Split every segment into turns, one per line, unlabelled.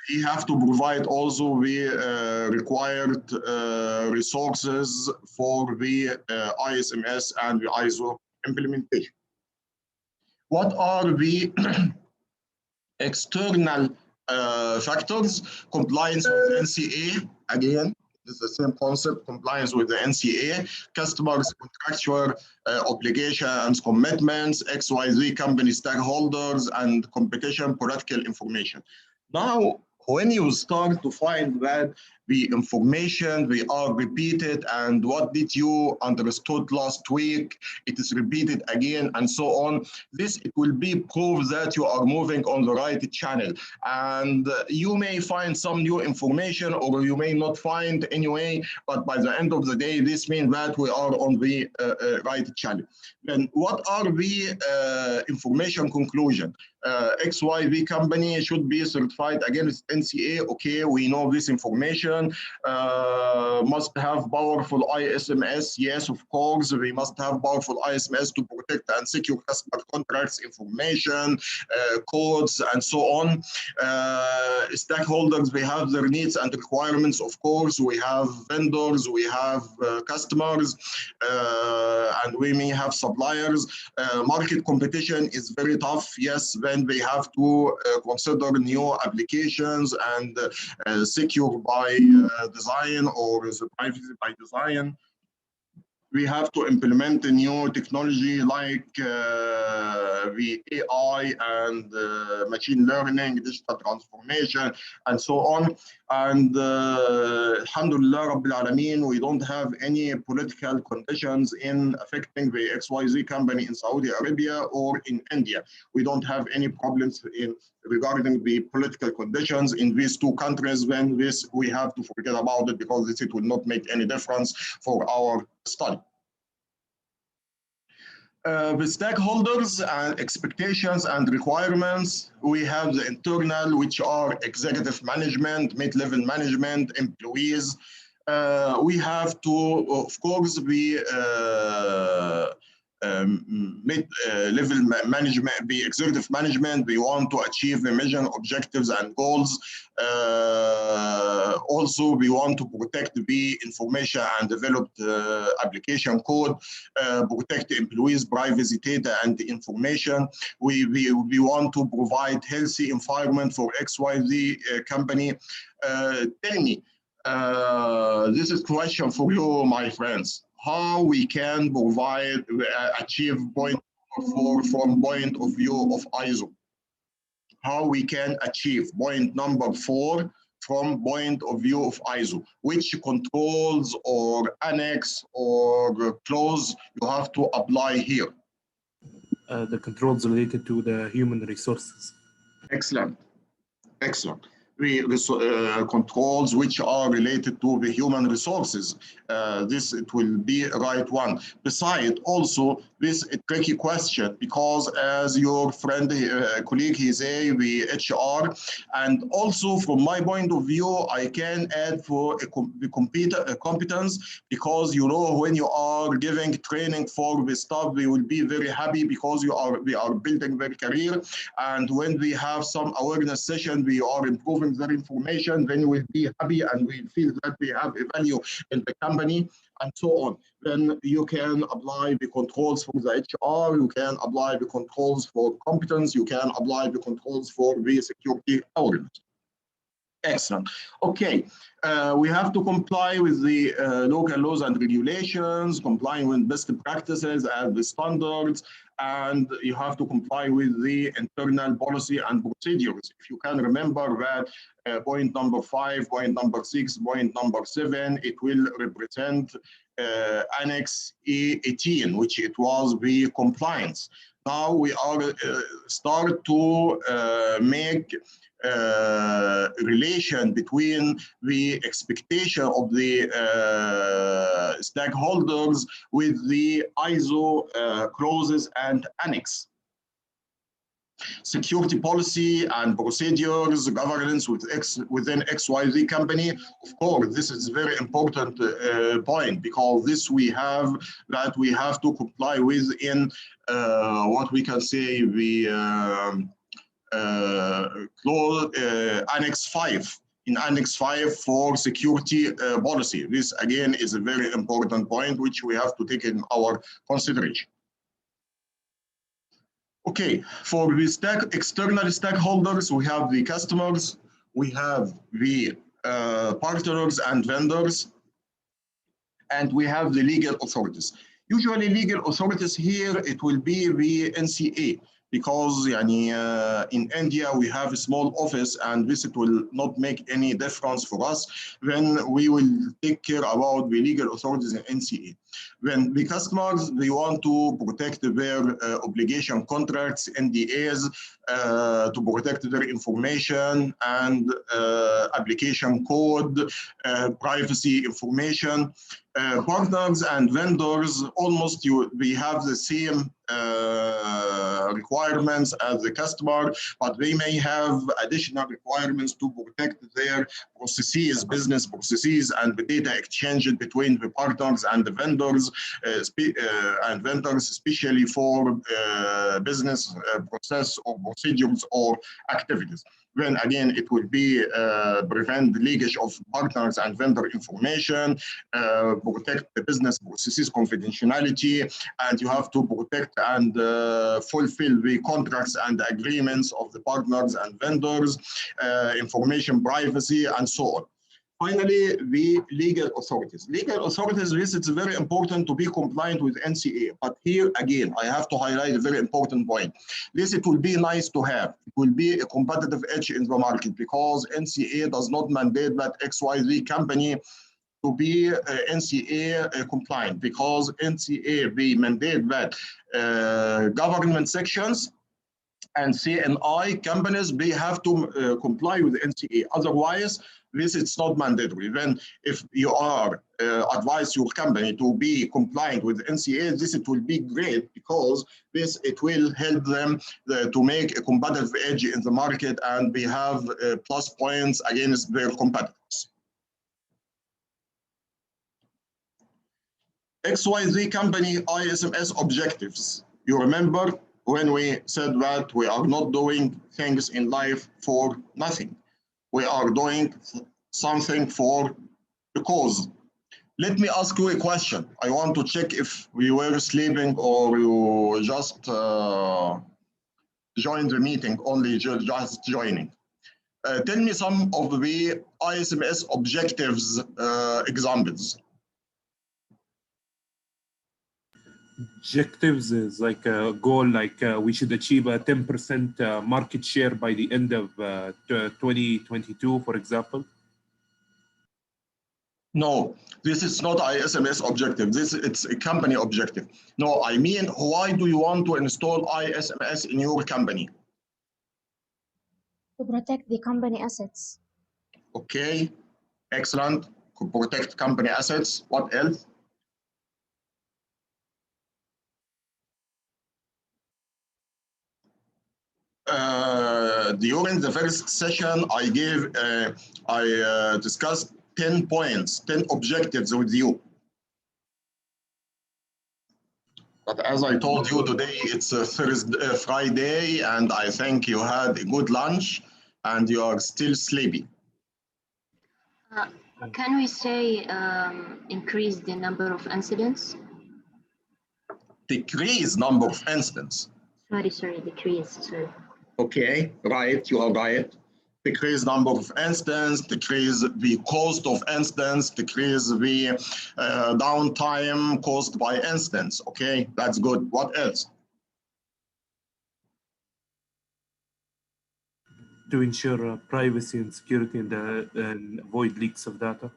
he have to provide also the required resources for the ISMS and the ISO implementation. What are the external factors? Compliance with NCA, again, it's the same concept, compliance with the NCA, customers' contractual obligations, commitments, XYZ company stakeholders, and competition political information. Now, when you start to find that the information they are repeated and what did you understood last week, it is repeated again and so on, this it will be proof that you are moving on the right channel. And you may find some new information or you may not find anyway, but by the end of the day, this means that we are on the right channel. Then what are the information conclusion? XYZ company should be certified against NCA. Okay, we know this information. Must have powerful ISMS. Yes, of course, we must have powerful ISMS to protect and secure customer contracts, information, codes, and so on. Stakeholders, they have their needs and requirements. Of course, we have vendors, we have customers, and we may have suppliers. Market competition is very tough. Yes, then they have to consider new applications and secure by design or privacy by design. We have to implement a new technology like the AI and machine learning, digital transformation, and so on. And Alhamdulillah Rabbil Alameen, we don't have any political conditions in affecting the XYZ company in Saudi Arabia or in India. We don't have any problems in regarding the political conditions in these two countries. When this, we have to forget about it because it will not make any difference for our study. The stakeholders and expectations and requirements, we have the internal, which are executive management, mid-level management, employees. We have to, of course, be mid-level management, be executive management. We want to achieve the mission, objectives, and goals. Also, we want to protect the information and develop the application code, protect employees' privacy data and information. We want to provide healthy environment for XYZ company. Tell me, this is a question for you, my friends. How we can provide, achieve point 4 from point of view of ISO. How we can achieve point number 4 from point of view of ISO. Which controls or annex or clause you have to apply here?
The controls related to the human resources.
Excellent. Excellent. The controls which are related to the human resources. This it will be a right one. Besides, also this a tricky question because as your friend, colleague, he say the HR, and also from my point of view, I can add for a competence because you know when you are giving training for the staff, we will be very happy because we are building their career, and when we have some awareness session, we are improving their information, then we'll be happy and we feel that we have a value in the company and so on. Then you can apply the controls for the HR, you can apply the controls for competence, you can apply the controls for the security awareness. Excellent. Okay, we have to comply with the local laws and regulations, complying with best practices and the standards, and you have to comply with the internal policy and procedures. If you can remember that point number 5, point number 6, point number 7, it will represent Annex E18, which it was the compliance. Now we are start to make relation between the expectation of the stakeholders with the ISO clauses and annex. Security policy and procedures, governance within XYZ company. Of course, this is a very important point because this we have to comply with in what we can say the Annex 5. In Annex 5 for security policy. This again is a very important point which we have to take in our consideration. Okay, for the external stakeholders, we have the customers, we have the partners and vendors, and we have the legal authorities. Usually legal authorities here, it will be the NCA, because in India we have a small office and this it will not make any difference for us when we will take care about the legal authorities in NCA. When the customers, they want to protect their obligation contracts, NDAs, to protect their information and application code, privacy information. Partners and vendors, almost we have the same requirements as the customer, but they may have additional requirements to protect their processes, business processes, and the data exchange between the partners and the vendors, especially for business process or procedures or activities. Then again, it will be prevent the leakage of partners and vendor information, protect the business processes confidentiality, and you have to protect and fulfill the contracts and agreements of the partners and vendors, information privacy, and so on. Finally, the legal authorities. Legal authorities, this is very important to be compliant with NCA. But here again, I have to highlight a very important point. This, it will be nice to have. It will be a competitive edge in the market because NCA does not mandate that XYZ company to be NCA compliant, because NCA, they mandate that government sections and CNI companies, they have to comply with NCA. Otherwise, this is not mandatory. Then if you are advise your company to be compliant with NCA, this it will be great because this it will help them to make a competitive edge in the market and they have plus points against their competitors. XYZ company ISMS objectives. You remember when we said that we are not doing things in life for nothing. We are doing something for the cause. Let me ask you a question. I want to check if we were sleeping or you just joined the meeting, only just joining. Tell me some of the ISMS objectives examples.
Objectives is like a goal, like we should achieve a 10% market share by the end of 2022, for example.
No, this is not ISMS objective. It's a company objective. No, I mean, why do you want to install ISMS in your company?
To protect the company assets.
Okay, excellent. To protect company assets. What else? During the first session, I discussed 10 points, 10 objectives with you. But as I told you today, it's a Friday, and I think you had a good lunch and you are still sleepy.
Can we say increase the number of incidents?
Decrease number of incidents.
Sorry, decrease, sorry.
Okay, right, you are right. Decrease number of incidents, decrease the cost of incidents, decrease the downtime caused by incidents. Okay, that's good. What else?
To ensure privacy and security and avoid leaks of data.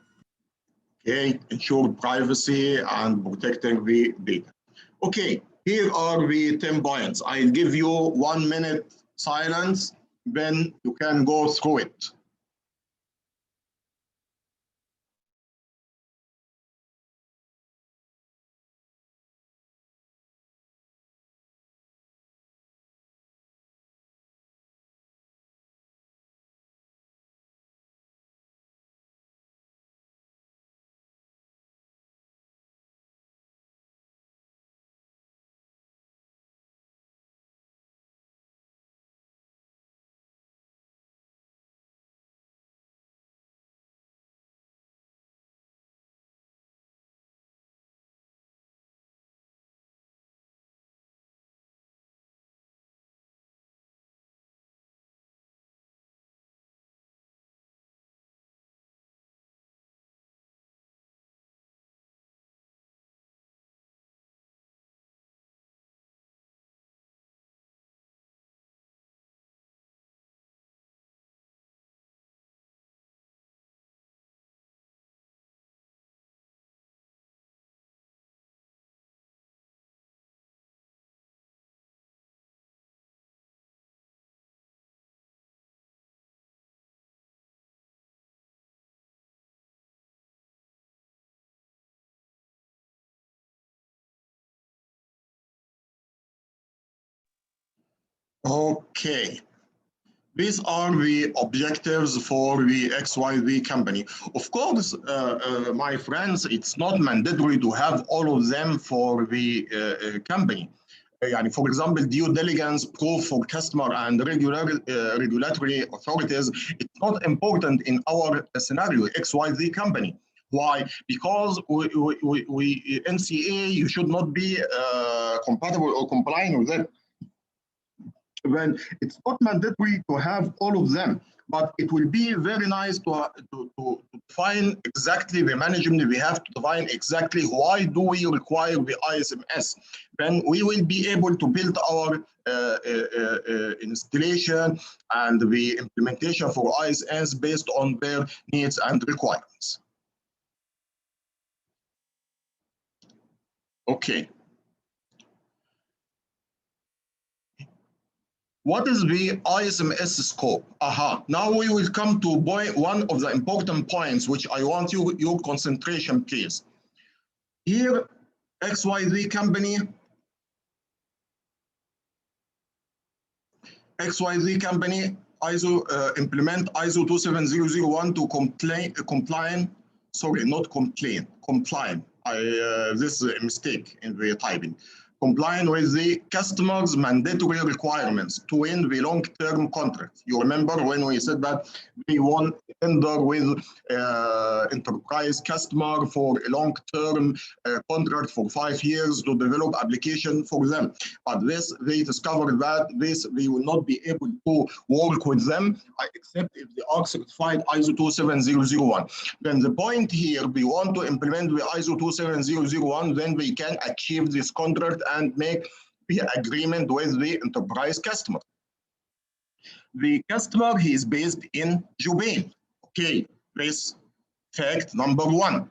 Okay, ensure privacy and protecting the data. Okay, here are the 10 points. I'll give you 1 minute silence, then you can go through it. Okay. These are the objectives for the XYZ company. Of course, my friends, it's not mandatory to have all of them for the company. For example, due diligence, proof for customer and regulatory authorities, it's not important in our scenario, XYZ company. Why? Because we NCA, you should not be compatible or complying with it. Then it's not mandatory to have all of them, but it will be very nice to define exactly the management. We have to define exactly why do we require the ISMS. Then we will be able to build our installation and the implementation for ISMS based on their needs and requirements. Okay. What is the ISMS scope? Now we will come to one of the important points, which I want your concentration, please. Here, XYZ company implement ISO 27001 to compliant. This is a mistake in the typing. Complying with the customer's mandatory requirements to win the long-term contract. You remember when we said that we want to tender with enterprise customer for a long-term contract for 5 years to develop application for them. But they discovered that we will not be able to work with them except if they are certified ISO 27001. Then the point here, we want to implement the ISO 27001, then we can achieve this contract and make the agreement with the enterprise customer. The customer, he is based in Jubail. Okay, this fact number 1.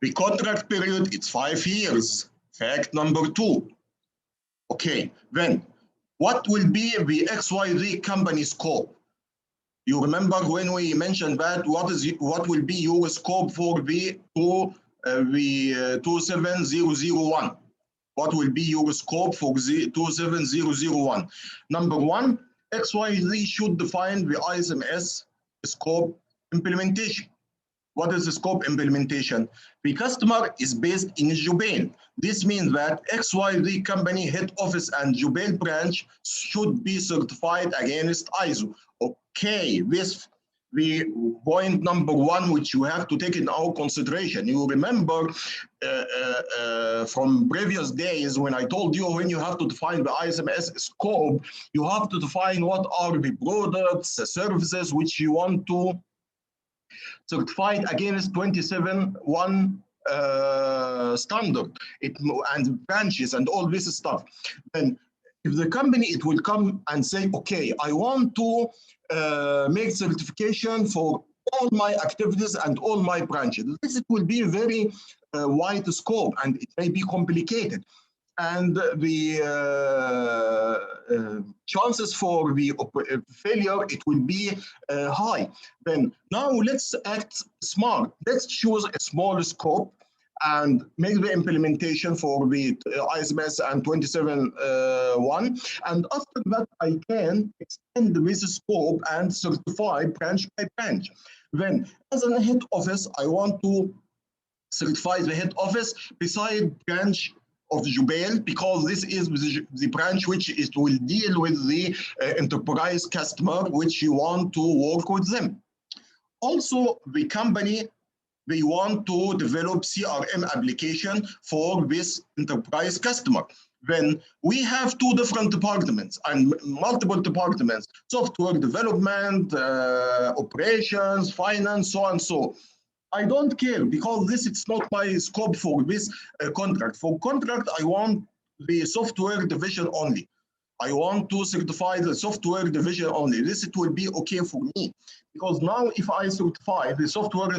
The contract period, it's 5 years. Fact number 2. Okay, then what will be the XYZ company scope? You remember when we mentioned that what will be your scope for the 27001? What will be your scope for the 27001? Number 1, XYZ should define the ISMS scope implementation. What is the scope implementation? The customer is based in Jubail. This means that XYZ company head office and Jubail branch should be certified against ISO. Okay, this the point number 1, which you have to take in our consideration. You remember from previous days when I told you when you have to define the ISMS scope, you have to define what are the products, the services which you want to certify against 271 standard and branches and all this stuff. Then if the company, it will come and say, okay, I want to make certification for all my activities and all my branches. This it will be a very wide scope and it may be complicated. And the chances for the failure, it will be high. Then now let's act smart. Let's choose a small scope and make the implementation for the ISMS and 271. And after that, I can extend this scope and certify branch by branch. Then, as a head office, I want to certify the head office beside branch of Jubail, because this is the branch which will deal with the enterprise customer, which you want to work with them. Also, the company, they want to develop CRM application for this enterprise customer. Then we have 2 different departments and multiple departments: software development, operations, finance, so and so. I don't care because it's not my scope for this contract. For contract, I want the software division only. I want to certify the software division only. This it will be okay for me, because now if I certify the software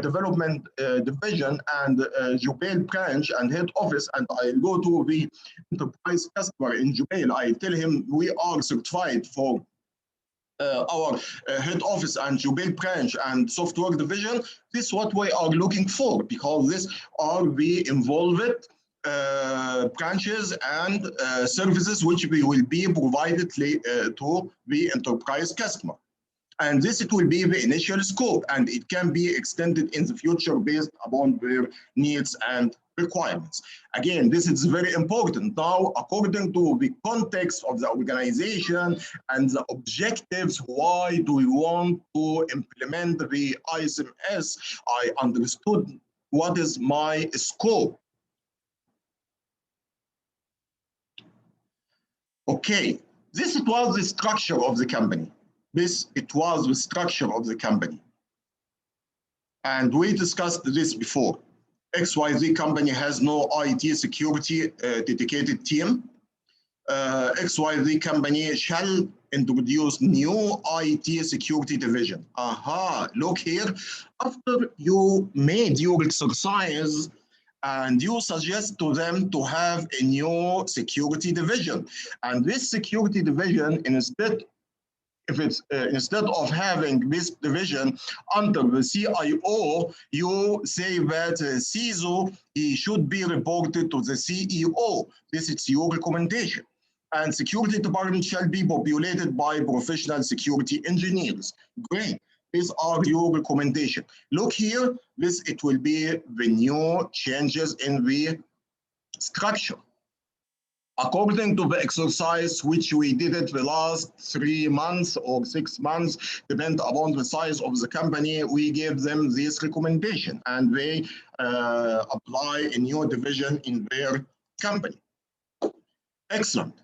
development division and Jubail branch and head office, and I go to the enterprise customer in Jubail, I tell him we are certified for our head office and Jubail branch and software division. This is what we are looking for, because this are we involved branches and services which will be provided to the enterprise customer. And this it will be the initial scope, and it can be extended in the future based upon their needs and requirements. Again, this is very important. Now, according to the context of the organization and the objectives, why do we want to implement the ISMS? I understood what is my scope. Okay, this was the structure of the company. It was the structure of the company. And we discussed this before. XYZ company has no IT security dedicated team. XYZ company shall introduce new IT security division. Aha, look here. After you made your exercise and you suggest to them to have a new security division. And this security division, instead of having this division under the CIO, you say that CISO, he should be reported to the CEO. This is your recommendation. And security department shall be populated by professional security engineers. Great. These are your recommendation. Look here, it will be the new changes in the structure. According to the exercise which we did it the last 3 months or 6 months, depending upon the size of the company, we gave them this recommendation and they apply a new division in their company. Excellent.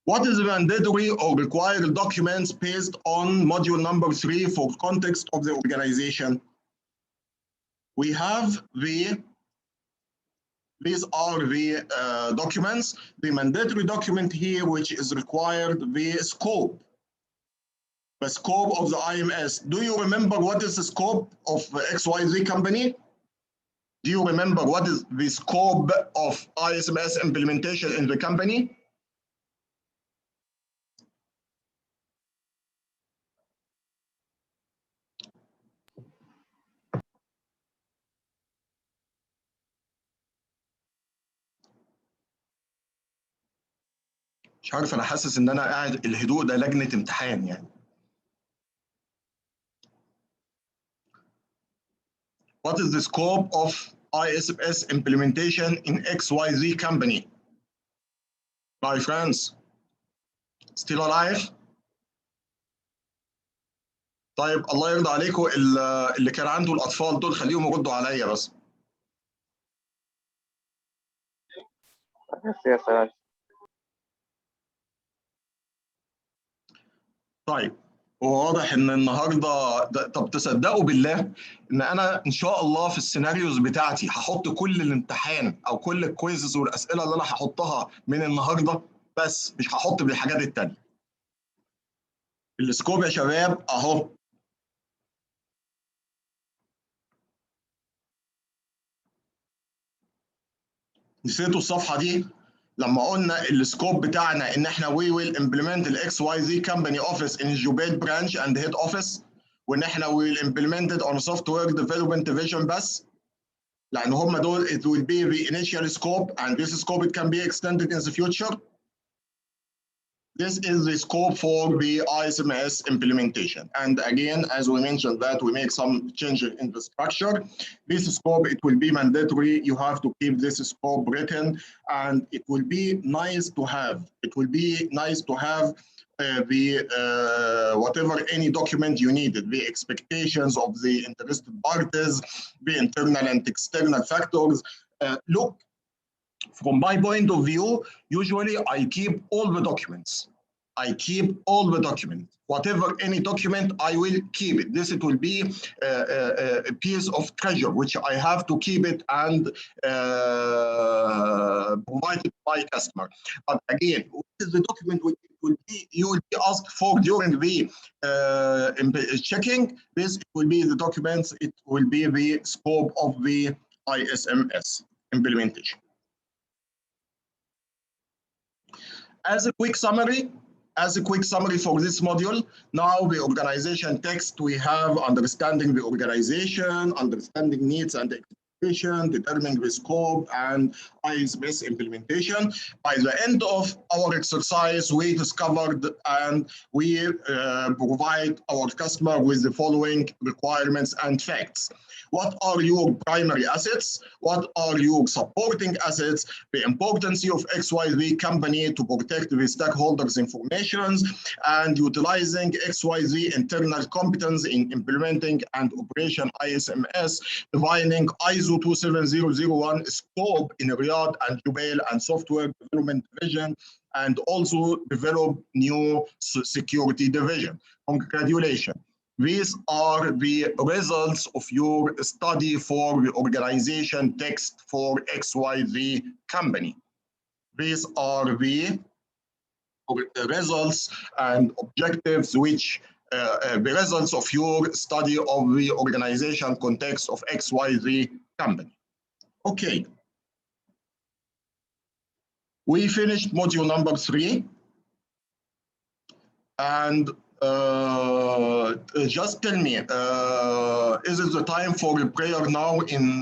What is the mandatory or required documents based on module number 3 for context of the organization? We have these are the documents. The mandatory document here, which is required, the scope. The scope of the IMS. Do you remember what is the scope of XYZ company? Do you remember what is the scope of ISMS implementation in the company? مش عارف، انا حاسس ان انا قاعد الهدوء ده لجنة امتحان يعني. What is the scope of ISMS implementation in XYZ company? My friends, still alive? طيب الله يرضى عليكم اللي كان عنده الاطفال دول خليهم يردوا عليا بس. طيب وواضح ان النهارده طب تصدقوا بالله ان انا ان شاء الله في السيناريوز بتاعتي هحط كل الامتحان او كل الكويزز والاسئله اللي انا هحطها من النهارده، بس مش هحط بالحاجات التانيه. السكوب يا شباب اهو. نسيتوا الصفحه دي؟ لما قلنا السكوب بتاعنا ان احنا we will implement the XYZ company office in Jubail branch and head office، وان احنا we will implement it on software development division بس، لان هم دول it will be the initial scope and this scope it can be extended in the future. This is the scope for the ISMS implementation. And again, as we mentioned that we make some changes in the structure. This scope, it will be mandatory. You have to keep this scope written, and it will be nice to have. It will be nice to have whatever any document you needed, the expectations of the interested parties, the internal and external factors. Look, from my point of view, usually I keep all the documents. I keep all the documents. Whatever any document, I will keep it. This it will be a piece of treasure, which I have to keep it and provide it to my customer. But again, what is the document which you will be asked for during the checking? This will be the documents. It will be the scope of the ISMS implementation. As a quick summary for this module, now the organization text, we have understanding the organization, understanding needs and expectation, determining the scope, and ISMS implementation. By the end of our exercise, we discovered and we provide our customer with the following requirements and facts. What are your primary assets? What are your supporting assets? The importance of XYZ company to protect the stakeholders' information and utilizing XYZ internal competence in implementing and operation ISMS, defining ISO 27001 scope in Riyadh and Jubail and software development division, and also develop new security division. Congratulations. These are the results of your study for the organization text for XYZ company. These are the results and objectives which the results of your study of the organization context of XYZ company. Okay. We finished module number 3. And just tell me, is it the time for a prayer now in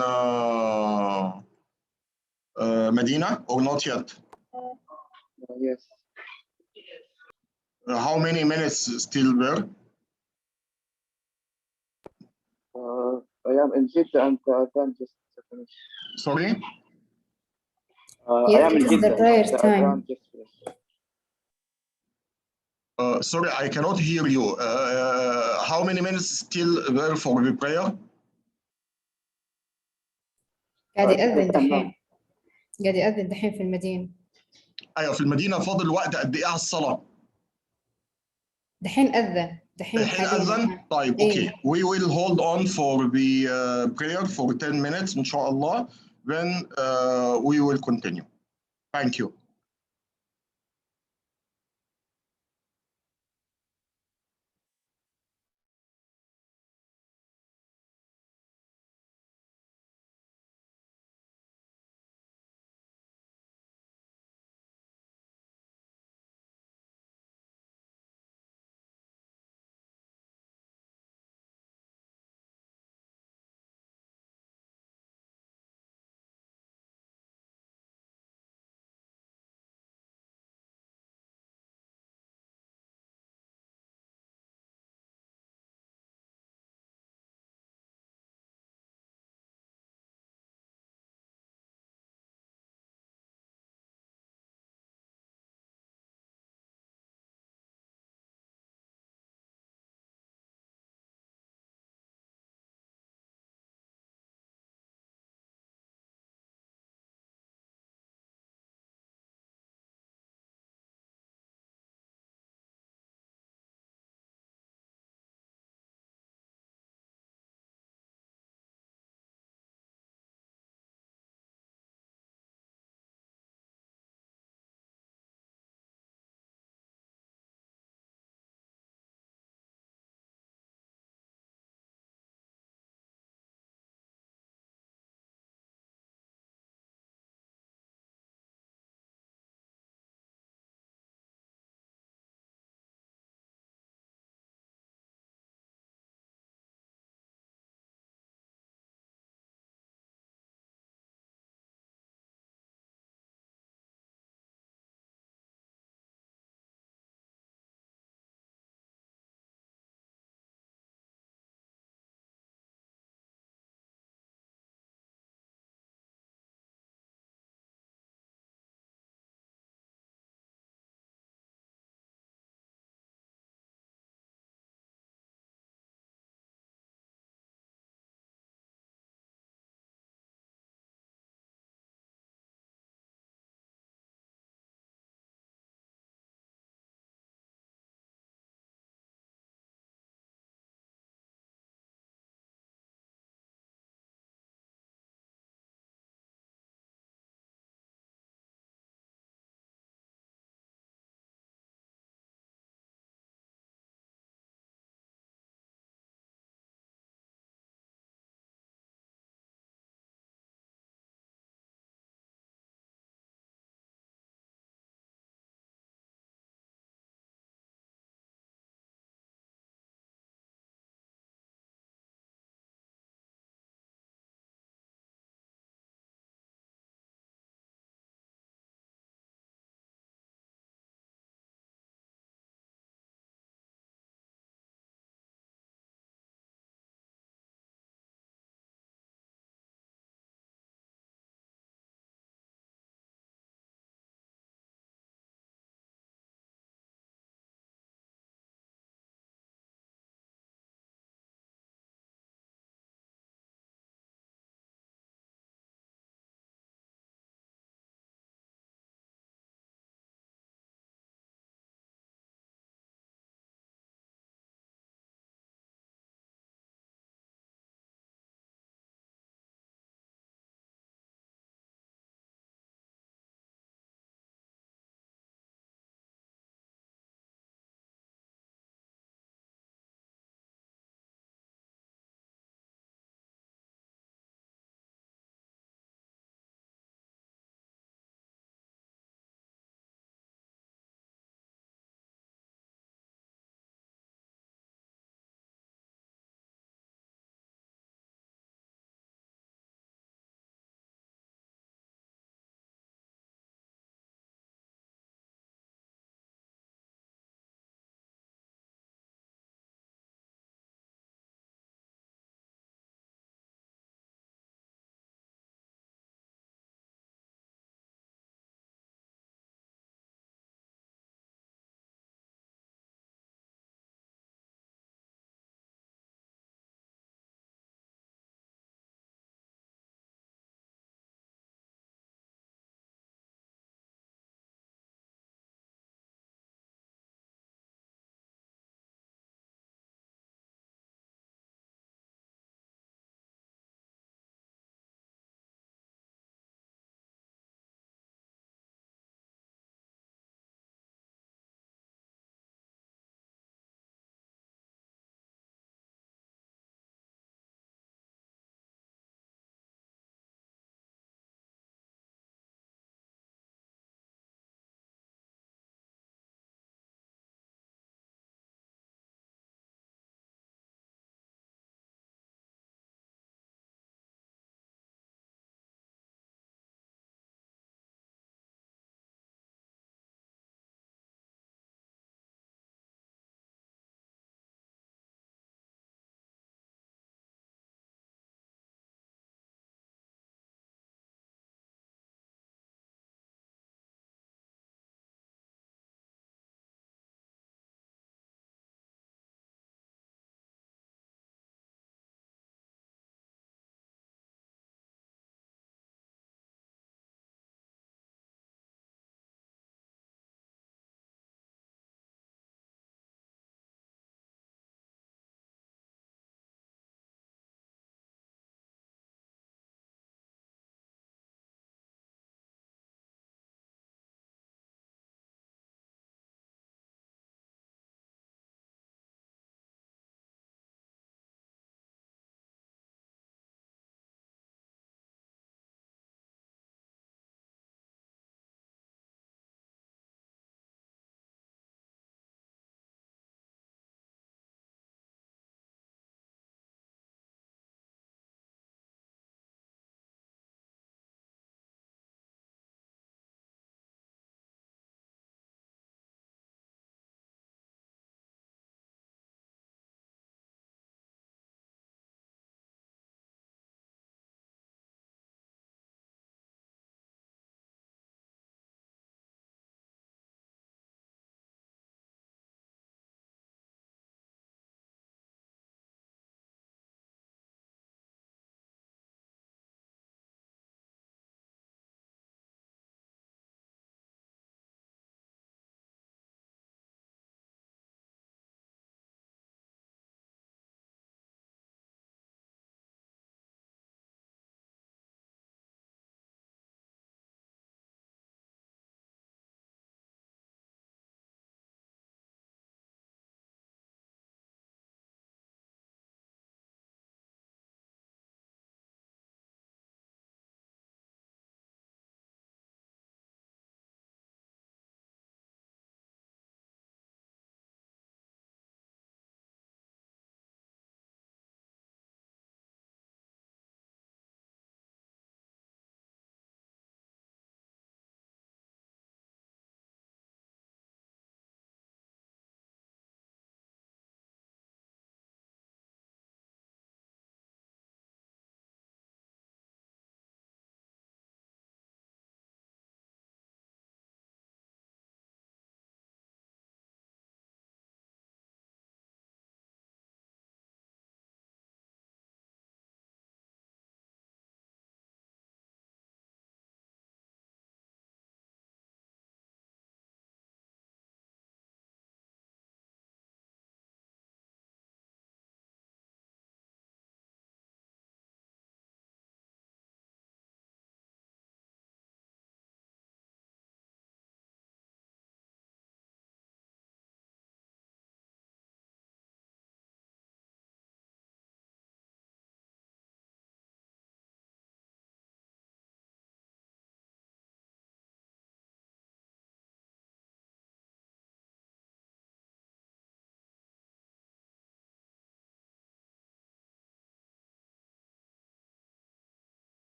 Medina or not yet?
Yes.
How many minutes still there?
I am in Jeddah and I can just finish.
Sorry?
I
Yes,
am in
it is the
Jeddah.
prayer
I can
time.
just finish.
Sorry, I cannot hear you. How many minutes still there for the prayer?
قاعد يأذن دحين قاعد يأذن دحين في المدينة.
أيوة في المدينة فاضل وقت قد إيه على الصلاة؟
دحين أذن دحين
أذن؟ طيب
إيه.
okay. We will hold on for the prayer for 10 minutes إن شاء الله. Then we will continue. Thank you.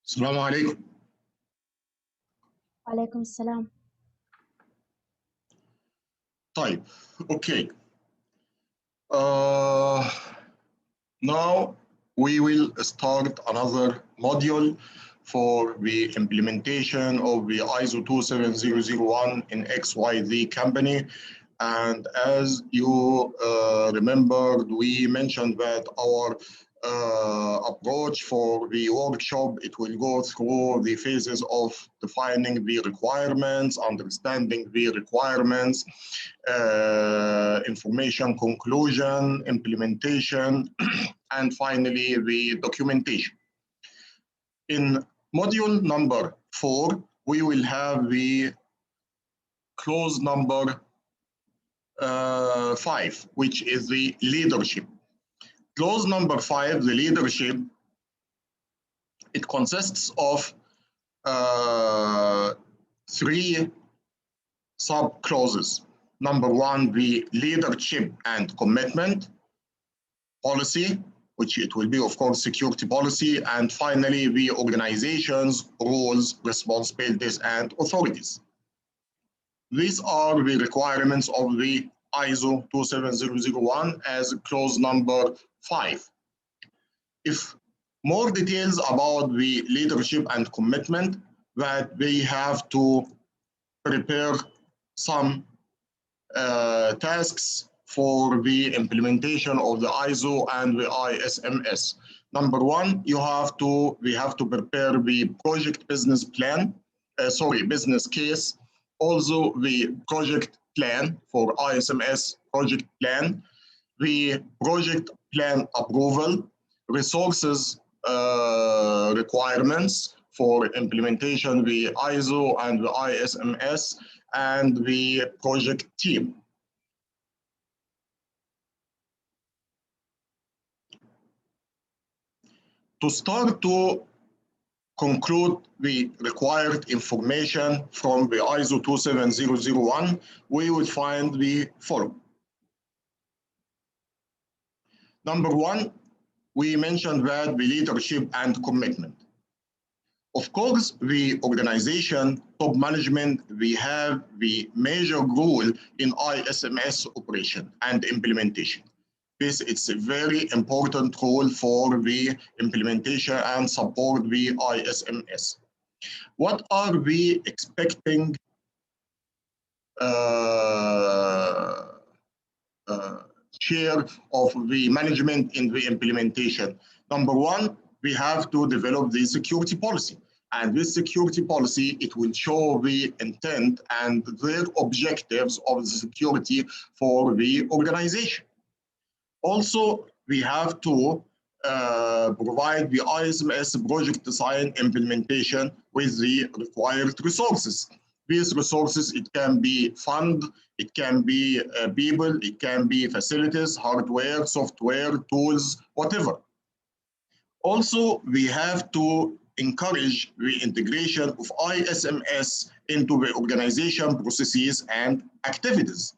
السلام عليكم.
وعليكم السلام.
طيب, okay. Now we will start another module for the implementation of the ISO 27001 in XYZ company. And as you remembered, we mentioned that our approach for the workshop, it will go through the phases of defining the requirements, understanding the requirements, information conclusion, implementation, and finally the documentation. In module number 4, we will have the clause number 5, which is the leadership. Clause number 5, the leadership, it consists of 3 sub-clauses. Number 1, the leadership and commitment policy, which it will be, of course, security policy, and finally, the organization's roles, responsibilities, and authorities. These are the requirements of the ISO 27001 as clause number 5. If more details about the leadership and commitment, that they have to prepare some tasks for the implementation of the ISO and the ISMS. Number 1, we have to prepare the project business plan, business case, also the project plan for ISMS project plan, the project plan approval, resources requirements for implementation, the ISO and the ISMS, and the project team. To start to conclude the required information from the ISO 27001, we will find the following. Number 1, we mentioned that the leadership and commitment. Of course, the organization, top management, we have the major role in ISMS operation and implementation. This is a very important role for the implementation and support the ISMS. What are we expecting share of the management in the implementation? Number 1, we have to develop the security policy. And this security policy, it will show the intent and their objectives of the security for the organization. Also, we have to provide the ISMS project design implementation with the required resources. These resources, it can be fund, it can be people, it can be facilities, hardware, software, tools, whatever. Also, we have to encourage the integration of ISMS into the organization processes and activities,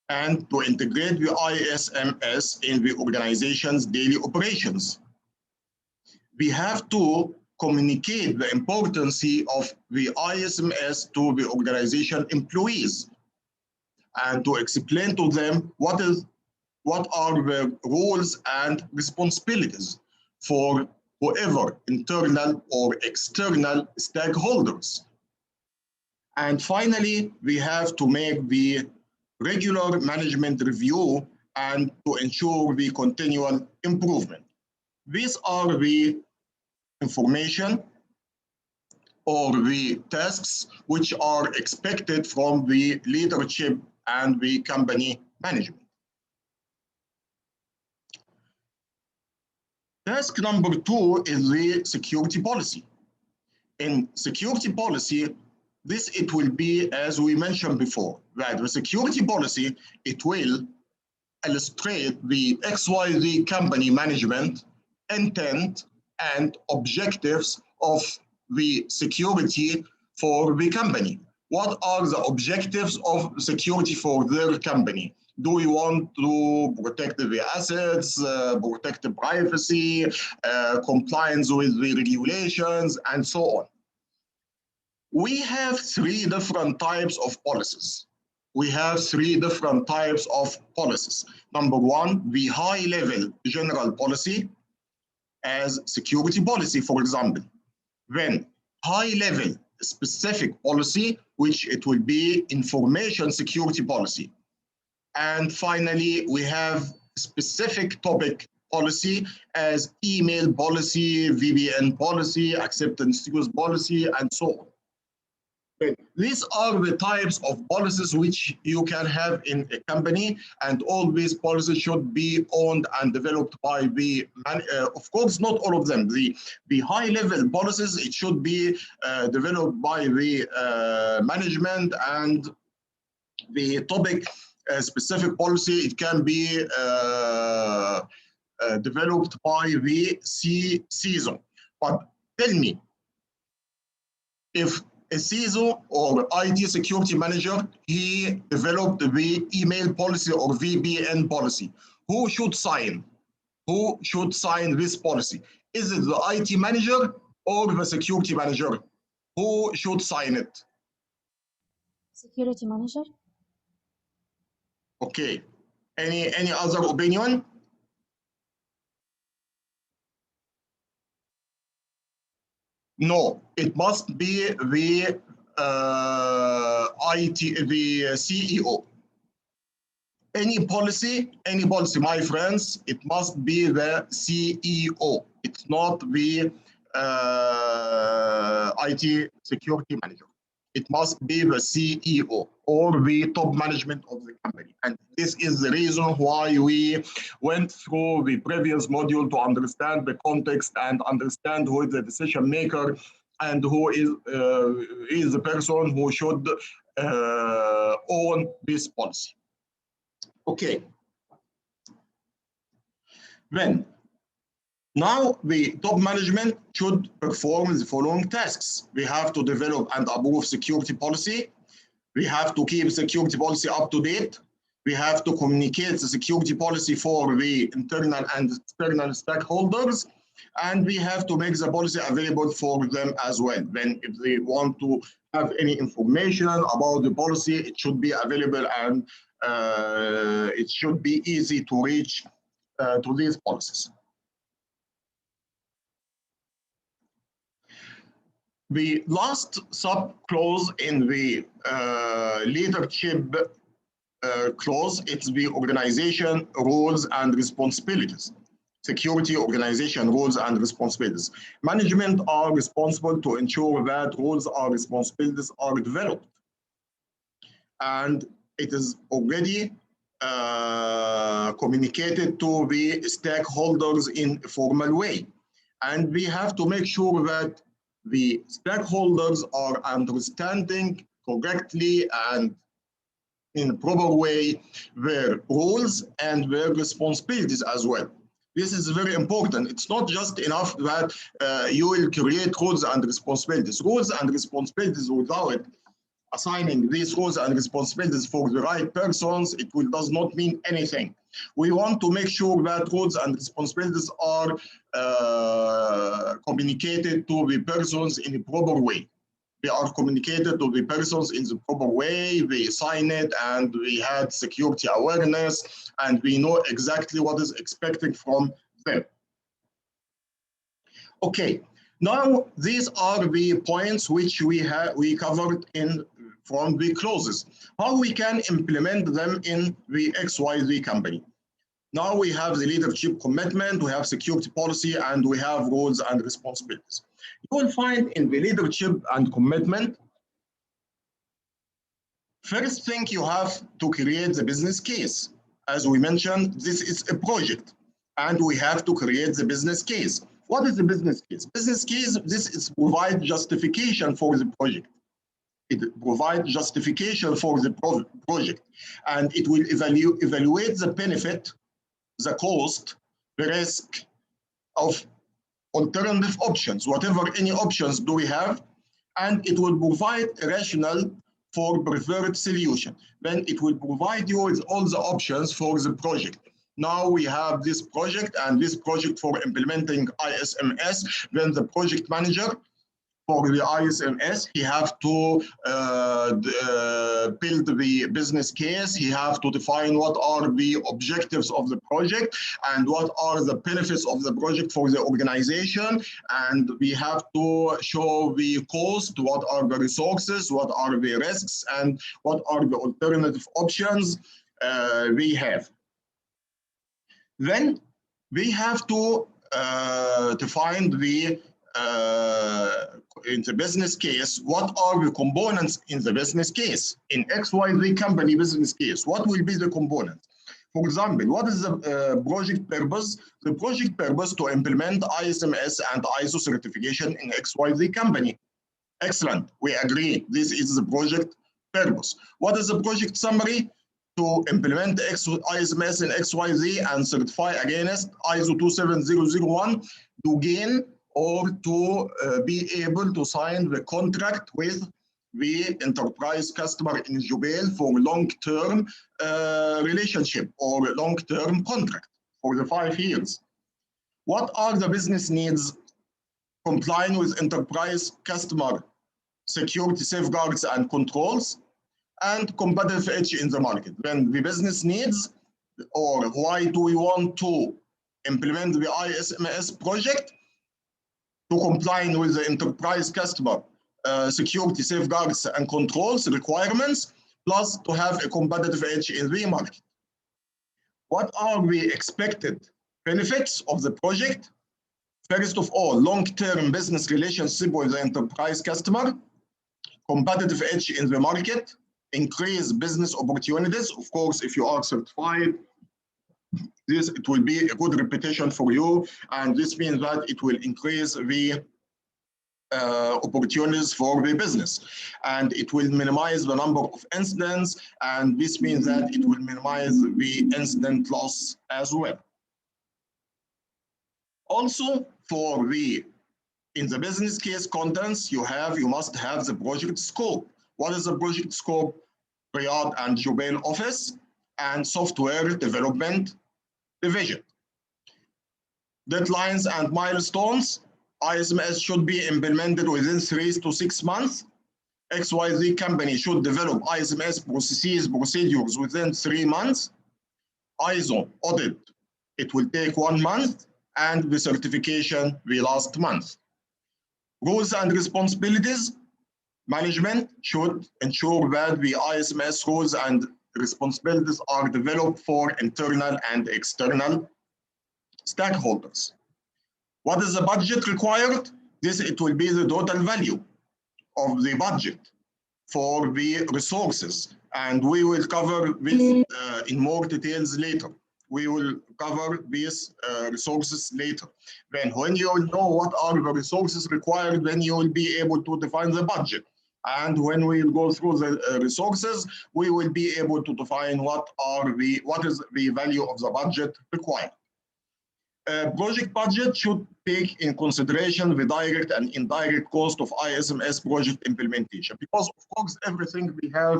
and to integrate the ISMS in the organization's daily operations. We have to communicate the importance of the ISMS to the organization employees and to explain to them what are the roles and responsibilities for whoever internal or external stakeholders. And finally, we have to make the regular management review and to ensure the continual improvement. These are the information or the tasks which are expected from the leadership and the company management. Task number 2 is the security policy. In security policy, it will be, as we mentioned before, that the security policy, it will illustrate the XYZ company management intent and objectives of the security for the company. What are the objectives of security for their company? Do we want to protect the assets, protect the privacy, compliance with the regulations, and so on? We have three different types of policies. We have three different types of policies. Number one, the high-level general policy as security policy, for example. Then high-level specific policy, which it will be information security policy. And finally, we have specific topic policy as email policy, VPN policy, acceptance use policy, and so on. Okay. These are the types of policies which you can have in a company, and all these policies should be owned and developed by the, of course, not all of them. The high-level policies, it should be developed by the management, and the topic specific policy, it can be developed by the CISO. But tell me, if a CISO or IT security manager, he developed the email policy or VPN policy, who should sign? Who should sign this policy? Is it the IT manager or the security manager? Who should sign it?
Security manager.
Okay. Any other opinion? No, it must be the the CEO. Any policy, my friends, it must be the CEO. It's not the IT security manager. It must be the CEO or the top management of the company. And this is the reason why we went through the previous module to understand the context and understand who is the decision maker and who is the person who should own this policy. Okay. Then, now the top management should perform the following tasks. We have to develop and approve security policy. We have to keep security policy up to date. We have to communicate the security policy for the internal and external stakeholders. And we have to make the policy available for them as well. Then if they want to have any information about the policy, it should be available, and it should be easy to reach to these policies. The last sub-clause in the leadership clause, it's the organization roles and responsibilities. Security organization roles and responsibilities. Management are responsible to ensure that roles and responsibilities are developed. And it is already communicated to the stakeholders in a formal way. And we have to make sure that the stakeholders are understanding correctly and in a proper way their roles and their responsibilities as well. This is very important. It's not just enough that you will create roles and responsibilities. Roles and responsibilities without assigning these roles and responsibilities for the right persons, it does not mean anything. We want to make sure that roles and responsibilities are communicated to the persons in a proper way. They are communicated to the persons in the proper way, they sign it, and we had security awareness, and we know exactly what is expected from them. Okay, now these are the points which we covered from the clauses. How we can implement them in the XYZ company. Now we have the leadership commitment, we have security policy, and we have roles and responsibilities. You will find in the leadership and commitment, first thing you have to create the business case. As we mentioned, this is a project, and we have to create the business case. What is the business case? Business case, this is provide justification for the project. It provides justification for the project, and it will evaluate the benefit, the cost, the risk of alternative options, whatever any options do we have, and it will provide a rationale for preferred solution. Then it will provide you with all the options for the project. Now we have this project and this project for implementing ISMS. Then the project manager for the ISMS, he have to build the business case. He have to define what are the objectives of the project and what are the benefits of the project for the organization. And we have to show the cost, what are the resources, what are the risks, and what are the alternative options we have. Then we have to define the in the business case, what are the components in the business case? In XYZ company business case, what will be the components? For example, what is the project purpose? The project purpose to implement ISMS and ISO certification in XYZ company. Excellent, we agree. This is the project purpose. What is the project summary? To implement ISMS in XYZ and certify against ISO 27001 to gain or to be able to sign the contract with the enterprise customer in Jubail for long-term relationship or long-term contract for the 5 years. What are the business needs complying with enterprise customer security safeguards and controls and competitive edge in the market? When the business needs, or why do we want to implement the ISMS project? To comply with the enterprise customer security safeguards and controls requirements, plus to have a competitive edge in the market. What are the expected benefits of the project? First of all, long-term business relationship with the enterprise customer, competitive edge in the market, increase business opportunities. Of course, if you are certified, it will be a good reputation for you, and this means that it will increase the opportunities for the business, and it will minimize the number of incidents, and this means that it will minimize the incident loss as well. Also, for in the business case contents, you must have the project scope. What is the project scope? Riyadh and Jubail office and software development division. Deadlines and milestones. ISMS should be implemented within 3 to 6 months. XYZ company should develop ISMS procedures within 3 months. ISO audit, it will take 1 month, and the certification the last month. Roles and responsibilities. Management should ensure that the ISMS roles and responsibilities are developed for internal and external stakeholders. What is the budget required? It will be the total value of the budget for the resources, and we will cover this in more details later. We will cover these resources later. Then when you know what are the resources required, then you will be able to define the budget. And when we go through the resources, we will be able to define what is the value of the budget required. Project budget should take in consideration the direct and indirect cost of ISMS project implementation, because of course everything we have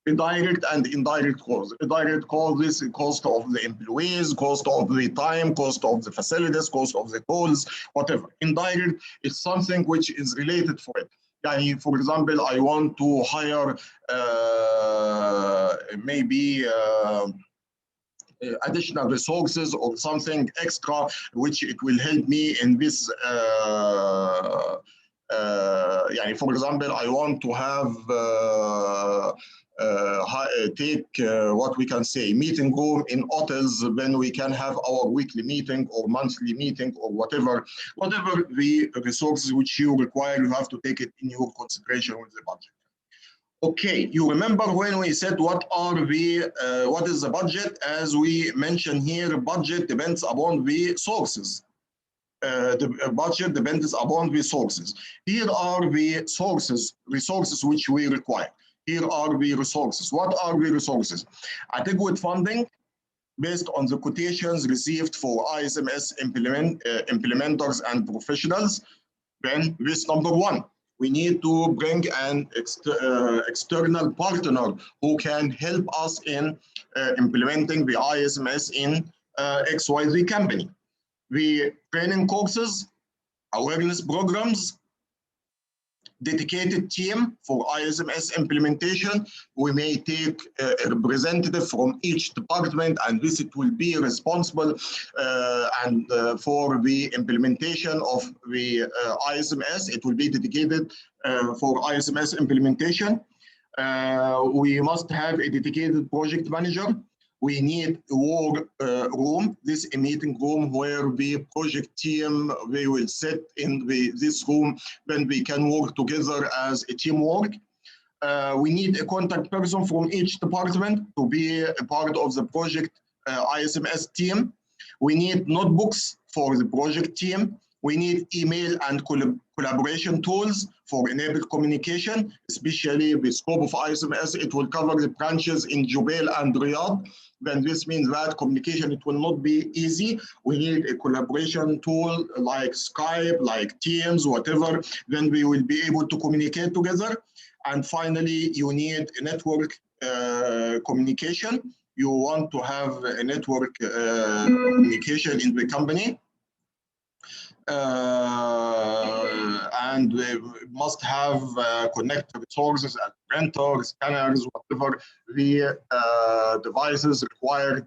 a direct and indirect cost. A direct cost is the cost of the employees, cost of the time, cost of the facilities, cost of the tools, whatever. Indirect is something which is related for it. For example, I want to hire maybe additional resources or something extra, which it will help me in this. For example, I want to have what we can say meeting room in hotels. Then we can have our weekly meeting or monthly meeting or whatever the resources which you require, you have to take it in your consideration with the budget. Okay, you remember when we said what is the budget? As we mentioned here, budget depends upon the sources. The budget depends upon the sources. Here are the resources which we require. Here are the resources. What are the resources? Adequate funding based on the quotations received for ISMS implementers and professionals. Then this number 1. We need to bring an external partner who can help us in implementing the ISMS in XYZ company. The training courses, awareness programs, dedicated team for ISMS implementation. We may take a representative from each department, and this it will be responsible for the implementation of the ISMS. It will be dedicated for ISMS implementation. We must have a dedicated project manager. We need a war room, this a meeting room where the project team, they will sit in this room when we can work together as a teamwork. We need a contact person from each department to be a part of the project ISMS team. We need notebooks for the project team. We need email and collaboration tools for enabled communication, especially the scope of ISMS. It will cover the branches in Jubail and Riyadh. Then this means that communication, it will not be easy. We need a collaboration tool like Skype, like Teams, whatever. Then we will be able to communicate together. And finally, you need a network communication. You want to have a network communication in the company. And we must have connected sources and printers, scanners, whatever the devices required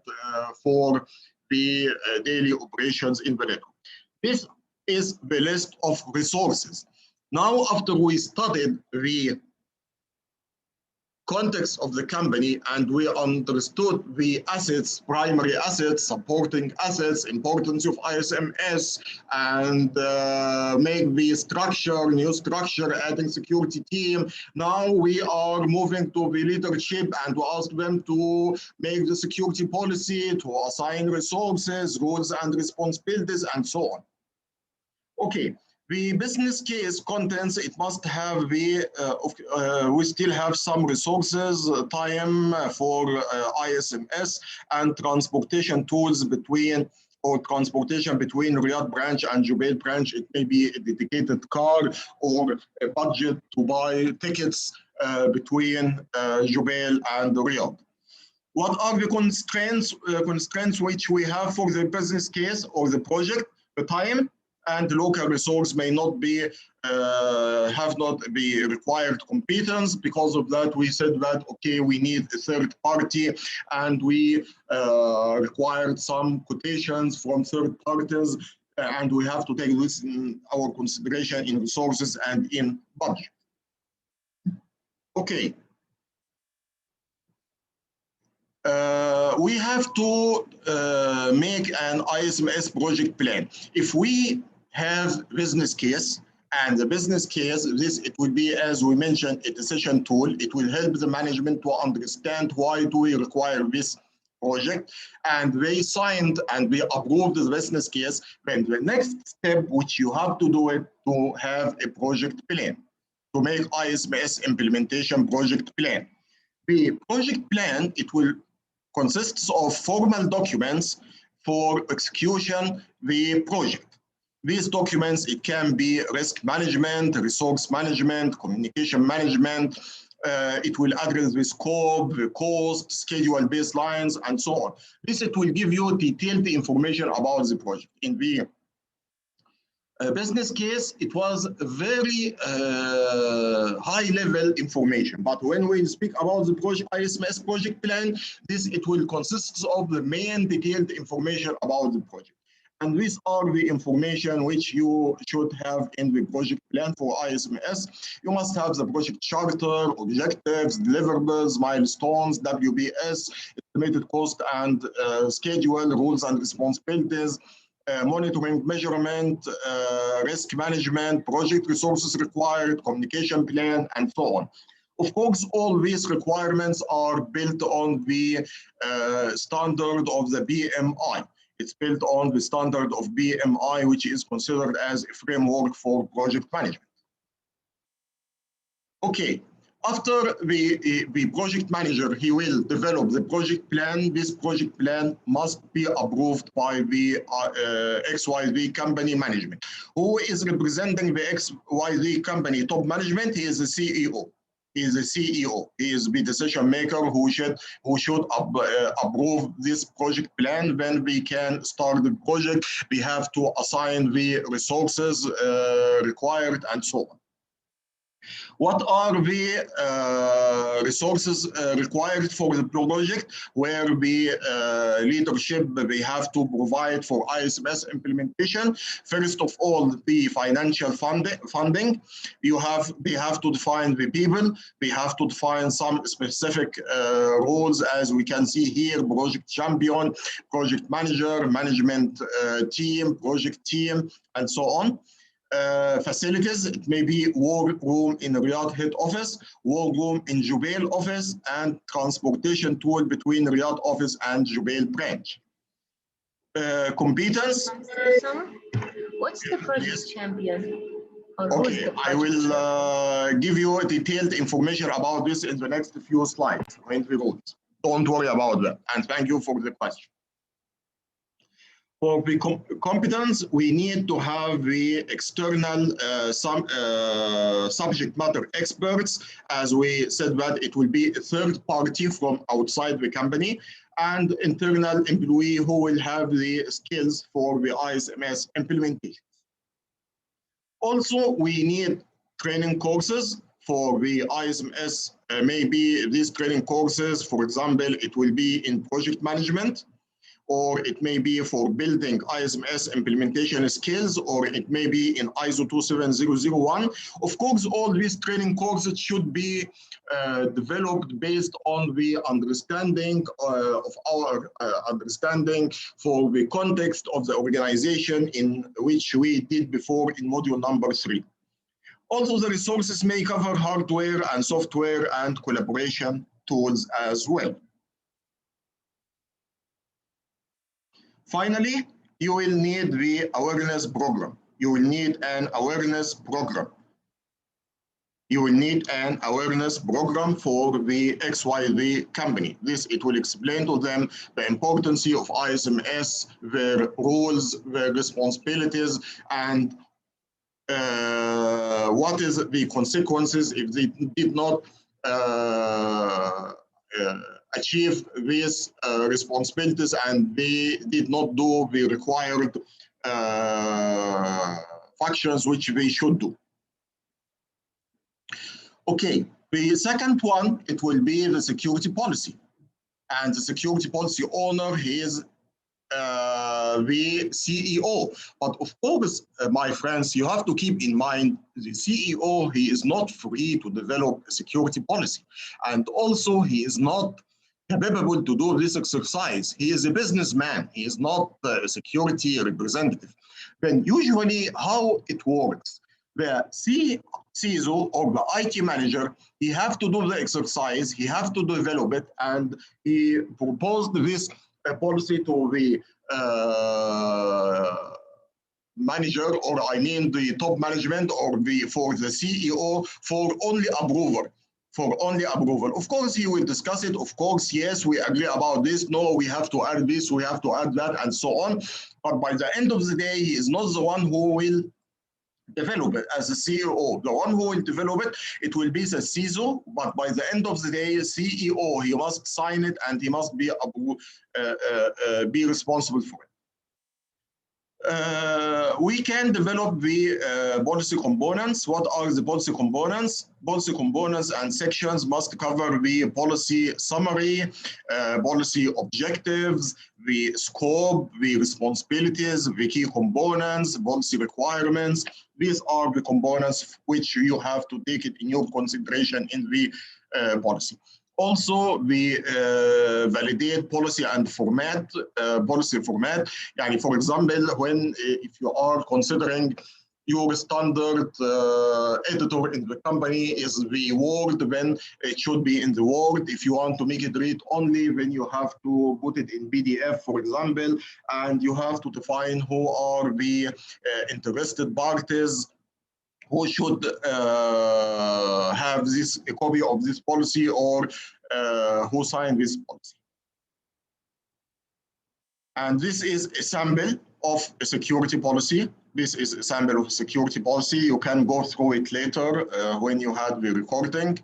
for the daily operations in the network. This is the list of resources. Now, after we studied the context of the company and we understood the assets, primary assets, supporting assets, importance of ISMS, and make the structure, new structure, adding security team. Now we are moving to the leadership and to ask them to make the security policy, to assign resources, roles and responsibilities, and so on. Okay. The business case contents, it must have the, we still have some resources, time for ISMS and transportation tools between, or transportation between Riyadh branch and Jubail branch. It may be a dedicated car or a budget to buy tickets between Jubail and Riyadh. What are the constraints which we have for the business case or the project? The time and local resource may not be, have not be required competence. Because of that, we said that, okay, we need a third party and we required some quotations from third parties, and we have to take this in our consideration in resources and in budget. Okay. We have to make an ISMS project plan. If we have business case, and the business case, it will be, as we mentioned, a decision tool. It will help the management to understand why do we require this project, and they signed and they approved the business case. Then the next step, which you have to do it, to have a project plan, to make ISMS implementation project plan. The project plan, it will consists of formal documents for execution the project. These documents, it can be risk management, resource management, communication management. It will address the scope, the cost, schedule baselines, and so on. This, it will give you detailed information about the project. In the business case, it was very high-level information. But when we speak about the project ISMS project plan, it will consist of the main detailed information about the project. And these are the information which you should have in the project plan for ISMS. You must have the project charter, objectives, deliverables, milestones, WBS, estimated cost and schedule, rules and responsibilities, monitoring, measurement, risk management, project resources required, communication plan, and so on. Of course, all these requirements are built on the standard of the BMI. It's built on the standard of BMI, which is considered as a framework for project management. Okay, After the project manager, he will develop the project plan. This project plan must be approved by the XYZ company management. Who is representing the XYZ company top management? He is the CEO. He is the CEO. He is the decision maker who should approve this project plan. Then we can start the project. We have to assign the resources required and so on. What are the resources required for the project? Where the leadership they have to provide for ISMS implementation. First of all, the financial funding. They have to define the people. They have to define some specific roles, as we can see here: project champion, project manager, management team, project team, and so on. Facilities, it may be war room in Riyadh head office, war room in Jubail office, and transportation tool between Riyadh office and Jubail branch. Competence.
What's the project champion?
Okay, I will give you detailed information about this in the next few slides when we roll. Don't worry about that, and thank you for the question. For the competence, we need to have the external subject matter experts. As we said, that it will be a third party from outside the company, and internal employee who will have the skills for the ISMS implementation. Also, we need training courses for the ISMS. Maybe these training courses, for example, it will be in project management, or it may be for building ISMS implementation skills, or it may be in ISO 27001. Of course, all these training courses should be developed based on the understanding of our understanding for the context of the organization in which we did before in module number 3. Also, the resources may cover hardware and software and collaboration tools as well. Finally, you will need the awareness program. You will need an awareness program. You will need an awareness program for the XYZ company. This, it will explain to them the importance of ISMS, their roles, their responsibilities, and what is the consequences if they did not achieve these responsibilities and they did not do the required functions which they should do. Okay, the second one, it will be the security policy. And the security policy owner, he is the CEO. But of course, my friends, you have to keep in mind the CEO, he is not free to develop a security policy. And also, he is not capable to do this exercise. He is a businessman. He is not a security representative. Then usually how it works, the CISO or the IT manager, he have to do the exercise, he have to develop it, and he proposed this policy to the manager, or I mean the top management, or for the CEO for only approval. For only approval. Of course, he will discuss it. Of course, yes, we agree about this. No, we have to add this, we have to add that, and so on. But by the end of the day, he is not the one who will develop it as a CEO. The one who will develop it, it will be the CISO. But by the end of the day, CEO, he must sign it and he must be responsible for it. We can develop the policy components. What are the policy components? Policy components and sections must cover the policy summary, policy objectives, the scope, the responsibilities, the key components, policy requirements. These are the components which you have to take it in your consideration in the policy. Also, we validate policy and format, policy format. Yani for example, when if you are considering your standard editor in the company is the Word, then it should be in the Word. If you want to make it read only, then you have to put it in PDF, for example, and you have to define who are the interested parties, who should have this a copy of this policy, or who signed this policy. And this is a sample of a security policy. This is a sample of security policy. You can go through it later when you had the recording.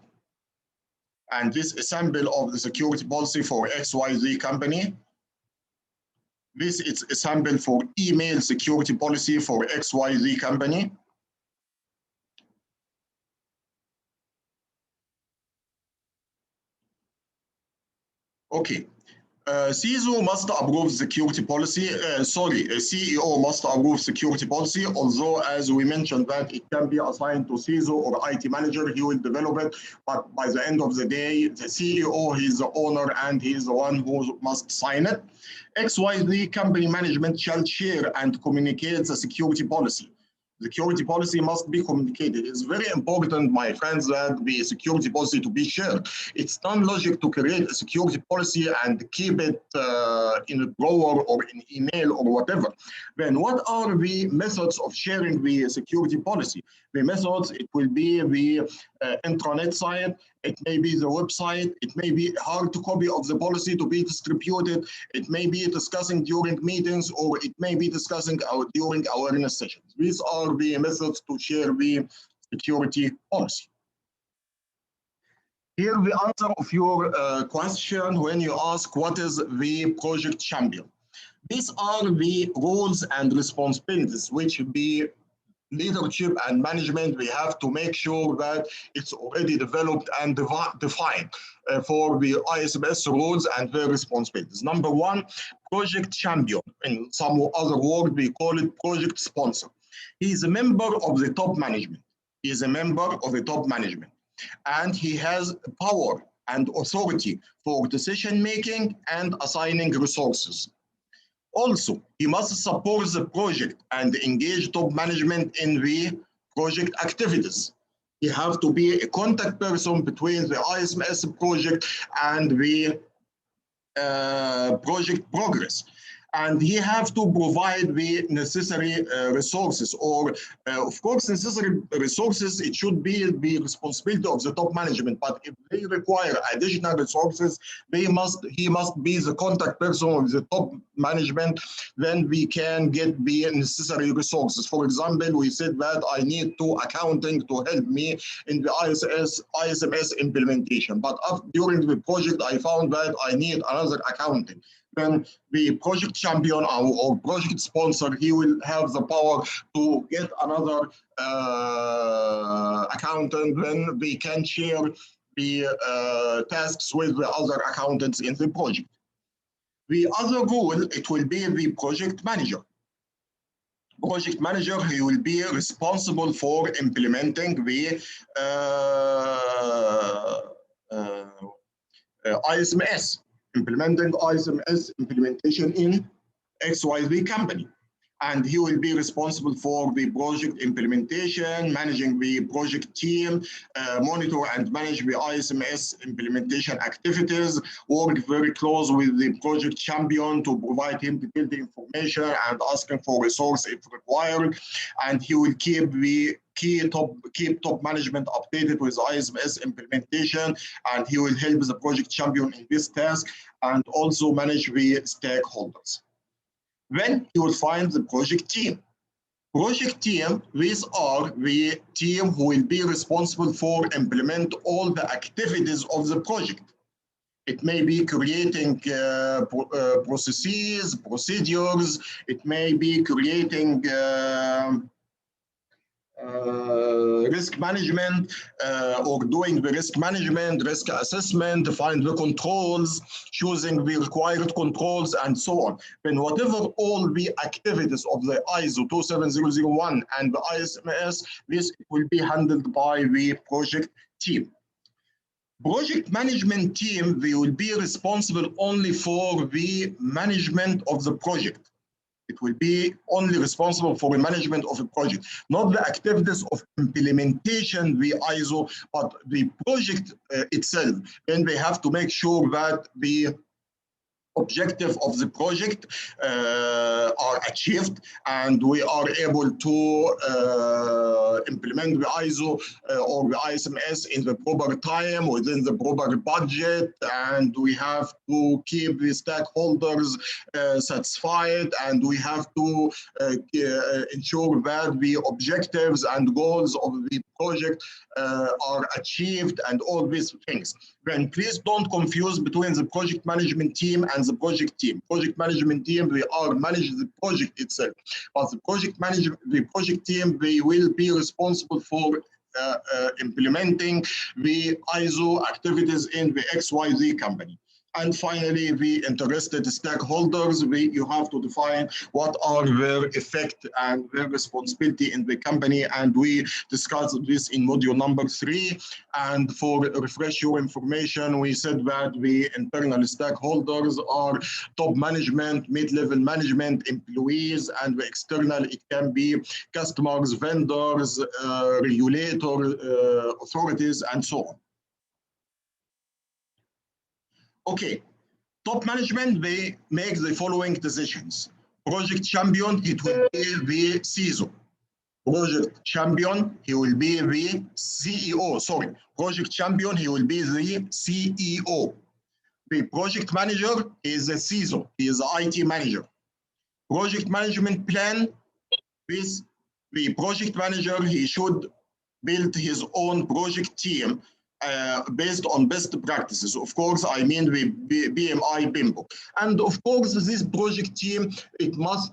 And this is a sample of the security policy for XYZ company. This is a sample for email security policy for XYZ company. Okay. CISO must approve security policy. CEO must approve security policy, although as we mentioned that it can be assigned to CISO or IT manager, he will develop it, but by the end of the day, the CEO, he's the owner and he's the one who must sign it. XYZ company management shall share and communicate the security policy. Security policy must be communicated. It's very important, my friends, that the security policy to be shared. It's non-logic to create a security policy and keep it in a drawer or in email or whatever. Then what are the methods of sharing the security policy? The methods, it will be the intranet site, it may be the website, it may be a hard copy of the policy to be distributed, it may be discussing during meetings, or it may be discussing during awareness sessions. These are the methods to share the security policy. Here the answer of your question when you ask what is the project champion. These are the roles and responsibilities which the leadership and management, we have to make sure that it's already developed and defined for the ISMS roles and their responsibilities. Number one, project champion. In some other word, we call it project sponsor. He is a member of the top management. He is a member of the top management. And he has power and authority for decision making and assigning resources. Also, he must support the project and engage top management in the project activities. He has to be a contact person between the ISMS project and the project progress. And he has to provide the necessary resources, or of course necessary resources, it should be the responsibility of the top management, but if they require additional resources, he must be the contact person of the top management, then we can get the necessary resources. For example, we said that I need two accounting to help me in the ISMS implementation, but during the project I found that I need another accounting. Then the project champion or project sponsor, he will have the power to get another accountant, then they can share the tasks with the other accountants in the project. The other role, it will be the project manager. Project manager, he will be responsible for implementing the ISMS. Implementing ISMS implementation in XYZ company. And he will be responsible for the project implementation, managing the project team, monitor and manage the ISMS implementation activities, work very close with the project champion to provide him detailed information and asking for resources if required. And he will keep the keep top management updated with ISMS implementation, and he will help the project champion in this task and also manage the stakeholders. Then you will find the project team. Project team, these are the team who will be responsible for implement all the activities of the project. It may be creating processes, procedures. It may be creating risk management or doing the risk management, risk assessment, find the controls, choosing the required controls, and so on. Then whatever all the activities of the ISO 27001 and the ISMS, this will be handled by the project team. Project management team, they will be responsible only for the management of the project. It will be only responsible for the management of the project, not the activities of implementation, the ISO, but the project itself. Then they have to make sure that the objective of the project are achieved, and we are able to implement the ISO or the ISMS in the proper time, within the proper budget, and we have to keep the stakeholders satisfied, and we have to ensure that the objectives and goals of the project are achieved, and all these things. Then please don't confuse between the project management team and the project team. Project management team, they are managing the project itself, but the project team, they will be responsible for implementing the ISO activities in the XYZ company. And finally, the interested stakeholders, you have to define what are their effect and their responsibility in the company. And we discussed this in module number 3. And for refresh your information, we said that the internal stakeholders are top management, mid-level management, employees, and the external, it can be customers, vendors, regulator, authorities, and so on. Okay, top management, they make the following decisions. Project champion, it will be the CISO. Project champion, he will be the CEO, sorry. Project champion, he will be the CEO. The project manager is the CISO, he is the IT manager. Project management plan, with the project manager, he should build his own project team based on best practices. Of course, I mean the BMI BIMBO. And of course, this project team, it must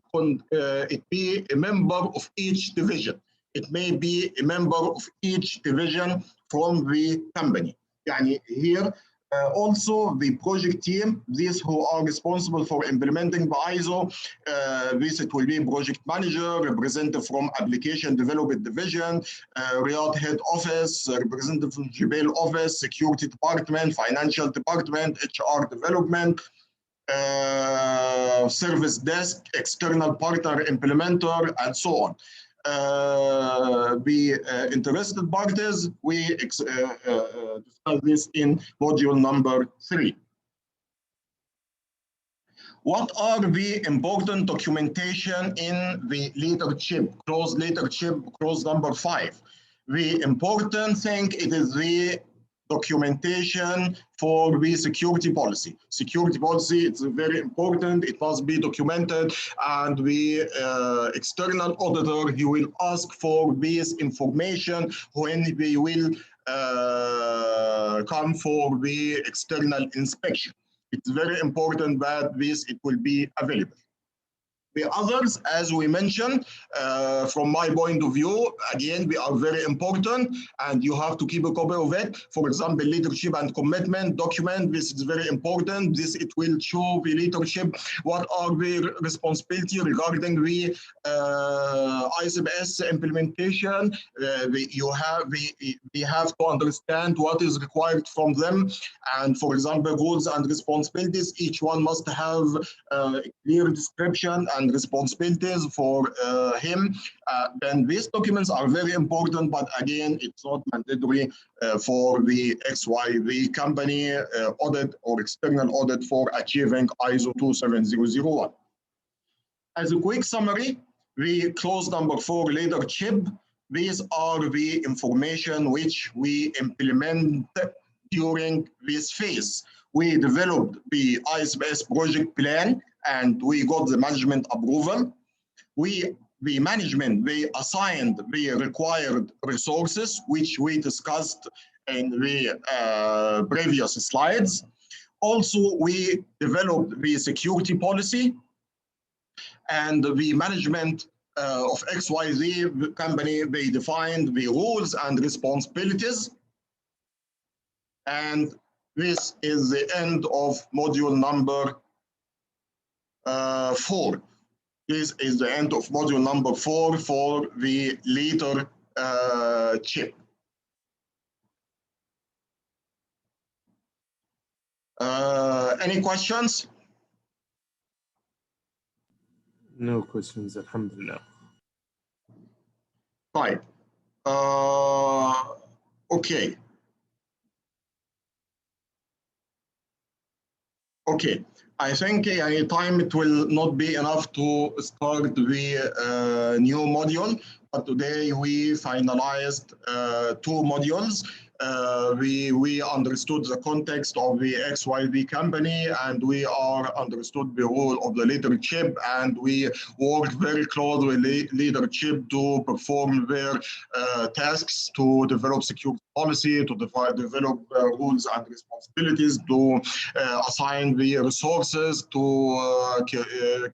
be a member of each division. It may be a member of each division from the company. Yani here, also the project team, these who are responsible for implementing the ISO, this it will be project manager, representative from application development division, Riyadh head office, representative from Jubail office, security department, financial department, HR development, service desk, external partner implementer, and so on. The interested parties, we discuss this in module number 3. What are the important documentation in the leadership, clause leadership, clause number 5? The important thing, it is the documentation for the security policy. Security policy, it's very important. It must be documented, and the external auditor, he will ask for this information when they will come for the external inspection. It's very important that this, it will be available. The others, as we mentioned, from my point of view, again, we are very important, and you have to keep a copy of it. For example, leadership and commitment document, this is very important. This, it will show the leadership, what are the responsibility regarding the ISMS implementation. We have to understand what is required from them. And for example, roles and responsibilities, each one must have a clear description and responsibilities for him. Then these documents are very important, but again, it's not mandatory for the XYZ company audit or external audit for achieving ISO 27001. As a quick summary, the clause number 4, leadership, these are the information which we implement during this phase. We developed the ISMS project plan, and we got the management approval. The management, they assigned the required resources, which we discussed in the previous slides. Also, we developed the security policy, and the management of XYZ company, they defined the rules and responsibilities. And this is the end of module number 4. This is the end of module number 4 for the leadership. Any questions?
No questions, alhamdulillah.
Right. Okay. Okay. I think any time it will not be enough to start the new module, but today we finalized 2 modules. We understood the context of the XYZ company, and we understood the role of the leadership, and we worked very close with leadership to perform their tasks, to develop security policy, to develop rules and responsibilities, to assign the resources, to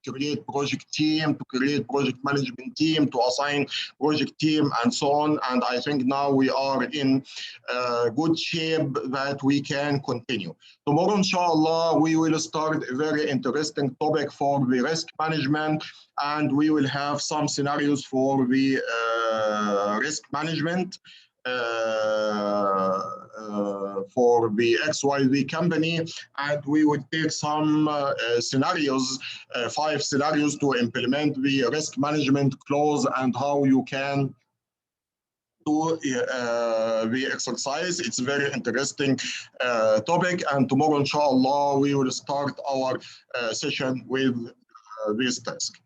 create project team, to create project management team, to assign project team, and so on. And I think now we are in good shape that we can continue. Tomorrow, inshallah, we will start a very interesting topic for the risk management, and we will have some scenarios for the risk management for the XYZ company, and we will take some scenarios, 5 scenarios to implement the risk management clause and how you can do the exercise. It's a very interesting topic, and tomorrow, inshallah, we will start our session with this task.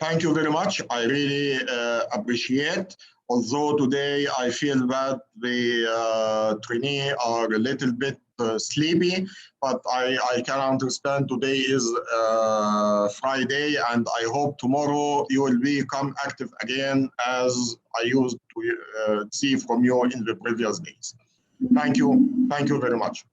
Thank you very much. I really appreciate. Although today I feel that the trainees are a little bit sleepy, but I can understand today is Friday, and I hope tomorrow you will become active again as I used to see from you in the previous days. Thank you very much.